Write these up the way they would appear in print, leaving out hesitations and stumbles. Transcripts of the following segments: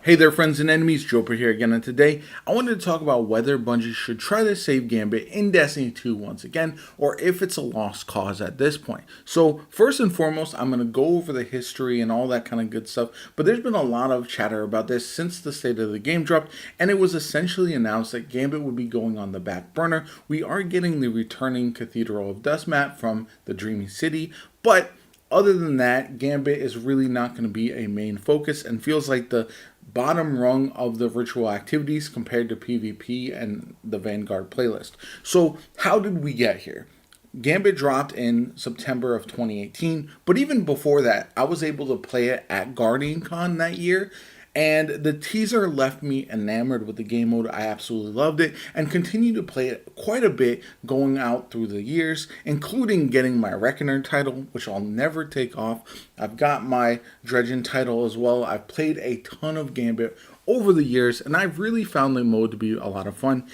Hey there, friends and enemies, JoPaWrites here again, and today I wanted to talk about whether Bungie should try to save Gambit in Destiny 2 once again, or if it's a lost cause at this point. So, first and foremost, I'm going to go over the history and all that kind of good stuff, but there's been a lot of chatter about this since the state of the game dropped, and it was essentially announced that Gambit would be going on the back burner. We are getting the returning Cathedral of Dust map from the Dreamy City, but other than that, Gambit is really not going to be a main focus and feels like the bottom rung of the ritual activities compared to PvP and the Vanguard playlist. So, how did we get here? Gambit dropped in September of 2018, but even before that, I was able to play it at GuardianCon that year, and the teaser left me enamored with the game mode. I absolutely loved it and continue to play it quite a bit going out through the years, including getting my Reckoner title, which I'll never take off. I've got my Dredgen title as well. I've played a ton of Gambit over the years, and I've really found the mode to be a lot of fun.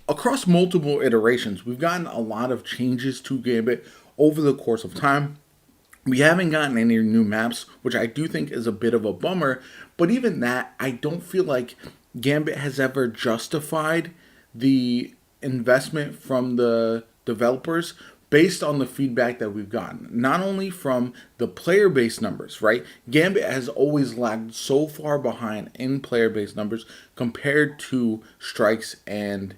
Across multiple iterations, we've gotten a lot of changes to Gambit over the course of time. We haven't gotten any new maps, which I do think is a bit of a bummer, but even that, I don't feel like Gambit has ever justified the investment from the developers based on the feedback that we've gotten. Not only from the player base numbers, right? Gambit has always lagged so far behind in player base numbers compared to Strikes and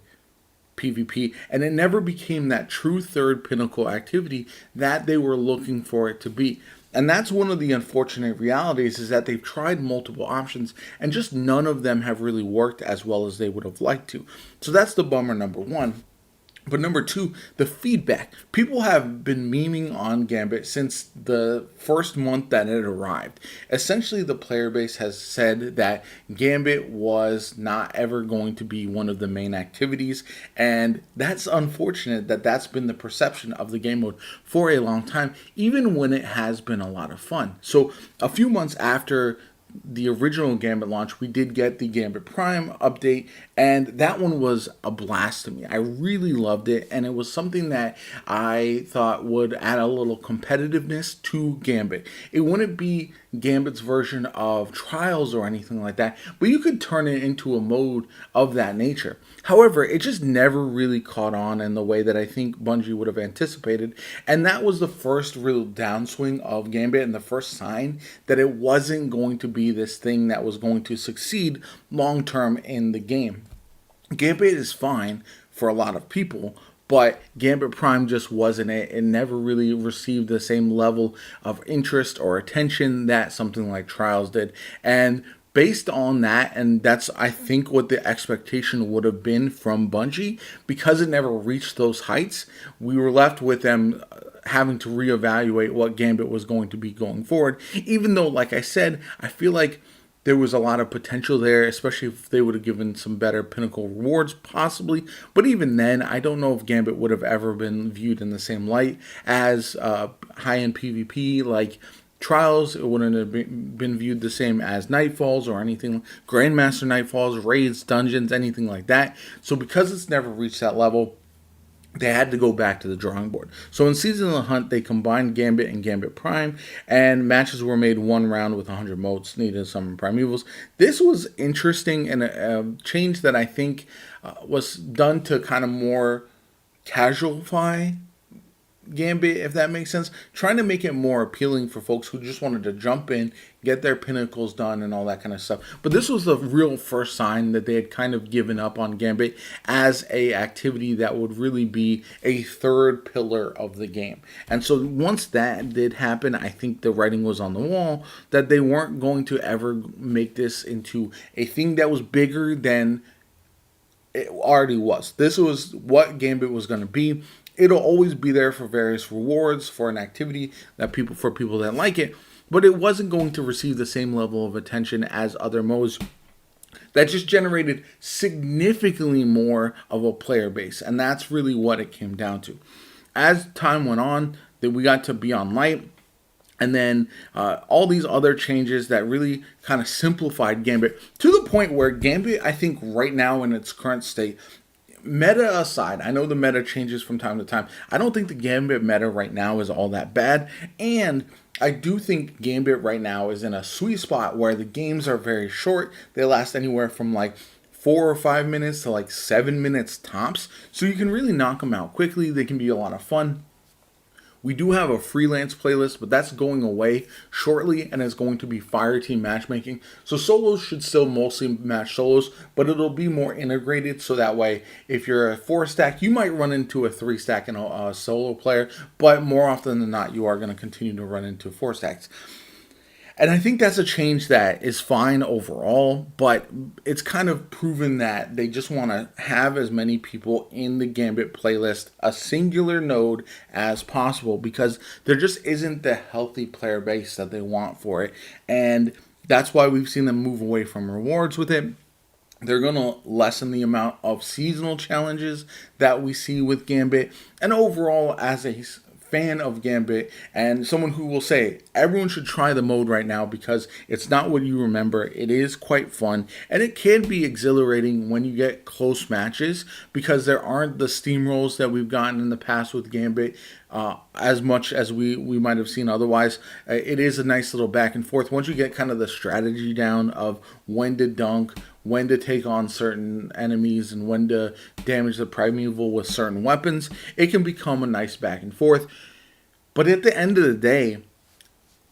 PvP, and it never became that true third pinnacle activity that they were looking for it to be. And that's one of the unfortunate realities, is that they've tried multiple options and just none of them have really worked as well as they would have liked to. So that's the bummer number one. But number two, the feedback. People have been memeing on Gambit since the first month that it arrived. Essentially, the player base has said that Gambit was not ever going to be one of the main activities, and that's unfortunate that that's been the perception of the game mode for a long time, even when it has been a lot of fun. So a few months after the original Gambit launch, we did get the Gambit Prime update, and that one was a blast to me. I really loved it, and it was something that I thought would add a little competitiveness to Gambit. It wouldn't be Gambit's version of Trials or anything like that, but you could turn it into a mode of that nature. However, it just never really caught on in the way that I think Bungie would have anticipated, and that was the first real downswing of Gambit and the first sign that it wasn't going to be this thing that was going to succeed long term in the game. Gambit is fine for a lot of people, but Gambit Prime just wasn't it. It never really received the same level of interest or attention that something like Trials did. And based on that, and that's I think what the expectation would have been from Bungie, because it never reached those heights, we were left with them having to reevaluate what Gambit was going to be going forward. Even though, like I said, I feel like there was a lot of potential there, especially if they would have given some better pinnacle rewards, possibly. But even then, I don't know if Gambit would have ever been viewed in the same light as high-end PvP like Trials. It wouldn't have been viewed the same as Nightfalls or anything, Grandmaster Nightfalls, raids, dungeons, anything like that. So because it's never reached that level, they had to go back to the drawing board. So in Season of the Hunt, they combined Gambit and Gambit Prime, and matches were made one round with 100 motes needed to summon Primevals. This was interesting and a change that I think was done to kind of more casualify Gambit, if that makes sense, trying to make it more appealing for folks who just wanted to jump in, get their pinnacles done and all that kind of stuff. But this was the real first sign that they had kind of given up on Gambit as a activity that would really be a third pillar of the game. And so once that did happen, I think the writing was on the wall that they weren't going to ever make this into a thing that was bigger than it already was. This was what Gambit was going to be. It'll always be there for various rewards for an activity that people that like it, but it wasn't going to receive the same level of attention as other modes that just generated significantly more of a player base, and that's really what it came down to. As time went on, that we got to Beyond Light, and then all these other changes that really kind of simplified Gambit to the point where Gambit, I think right now in its current state, meta aside, I know the meta changes from time to time. I don't think the Gambit meta right now is all that bad, and I do think Gambit right now is in a sweet spot where the games are very short. They last anywhere from like 4 or 5 minutes to like 7 minutes tops. So you can really knock them out quickly. They can be a lot of fun. We do have a freelance playlist, but that's going away shortly and is going to be Fireteam matchmaking. So solos should still mostly match solos, but it'll be more integrated so that way if you're a 4 stack, you might run into a 3 stack and a solo player, but more often than not, you are going to continue to run into 4 stacks. And I think that's a change that is fine overall, but it's kind of proven that they just want to have as many people in the Gambit playlist, a singular node, as possible because there just isn't the healthy player base that they want for it. And that's why we've seen them move away from rewards with it. They're going to lessen the amount of seasonal challenges that we see with Gambit. And overall, as a fan of Gambit and someone who will say everyone should try the mode right now because it's not what you remember. It is quite fun and it can be exhilarating when you get close matches because there aren't the steamrolls that we've gotten in the past with Gambit as much as we might have seen otherwise. It is a nice little back and forth once you get kind of the strategy down of when to dunk, when to take on certain enemies, and when to damage the primeval with certain weapons. It can become a nice back and forth. But at the end of the day,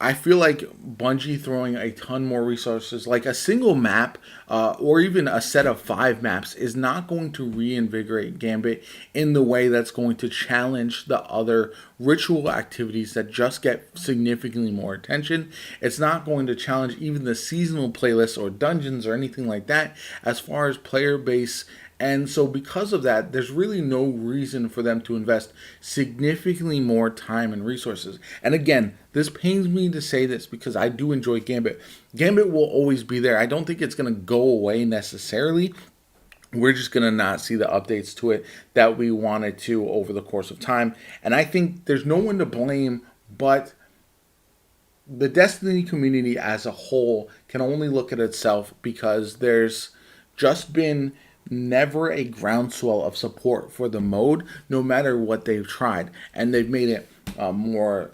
I feel like Bungie throwing a ton more resources, like a single map or even a set of 5 maps, is not going to reinvigorate Gambit in the way that's going to challenge the other ritual activities that just get significantly more attention. It's not going to challenge even the seasonal playlists or dungeons or anything like that as far as player base. And so because of that, there's really no reason for them to invest significantly more time and resources. And again, this pains me to say this because I do enjoy Gambit. Gambit will always be there. I don't think it's going to go away necessarily. We're just going to not see the updates to it that we wanted to over the course of time. And I think there's no one to blame but the Destiny community as a whole can only look at itself because there's just been never a groundswell of support for the mode, no matter what they've tried. And they've made it more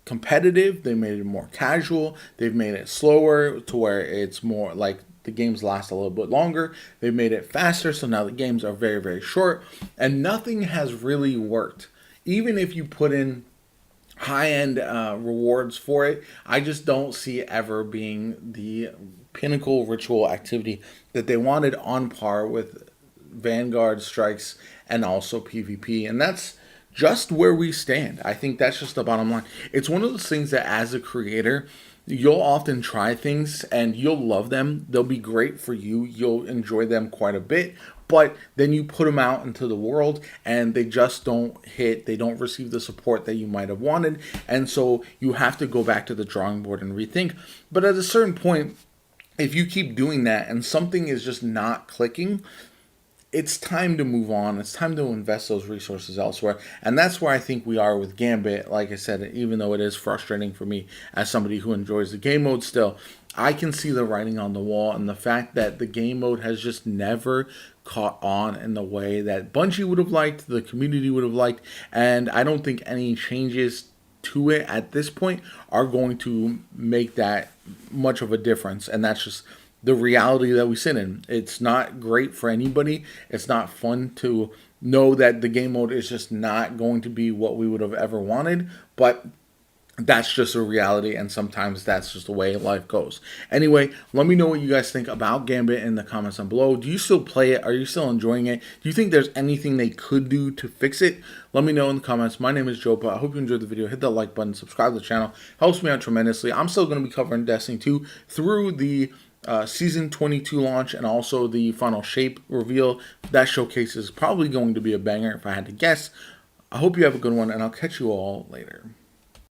competitive, they made it more casual, they've made it slower to where it's more like the games last a little bit longer, they've made it faster, so now the games are very, very short, and nothing has really worked. Even if you put in high-end rewards for it, I just don't see it ever being the pinnacle ritual activity that they wanted on par with Vanguard strikes and also PvP. And that's just where we stand. I think that's just the bottom line. It's one of those things that as a creator, you'll often try things and you'll love them. They'll be great for you. You'll enjoy them quite a bit. But then you put them out into the world and they just don't hit. They don't receive the support that you might have wanted. And so you have to go back to the drawing board and rethink. But at a certain point, if you keep doing that and something is just not clicking, it's time to move on. It's time to invest those resources elsewhere. And that's where I think we are with Gambit. Like I said, even though it is frustrating for me as somebody who enjoys the game mode still, I can see the writing on the wall and the fact that the game mode has just never caught on in the way that Bungie would have liked, the community would have liked, and I don't think any changes to it at this point are going to make that much of a difference. And that's just the reality that we sit in. It's not great for anybody. It's not fun to know that the game mode is just not going to be what we would have ever wanted, but that's just a reality, and sometimes that's just the way life goes. Anyway, let me know what you guys think about Gambit in the comments down below. Do you still play it? Are you still enjoying it? Do you think there's anything they could do to fix it? Let me know in the comments. My name is JoPa. I hope you enjoyed the video. Hit that like button, subscribe to the channel. Helps me out tremendously. I'm still going to be covering Destiny 2 through the Season 22 launch and also the final shape reveal. That showcase is probably going to be a banger if I had to guess. I hope you have a good one, and I'll catch you all later.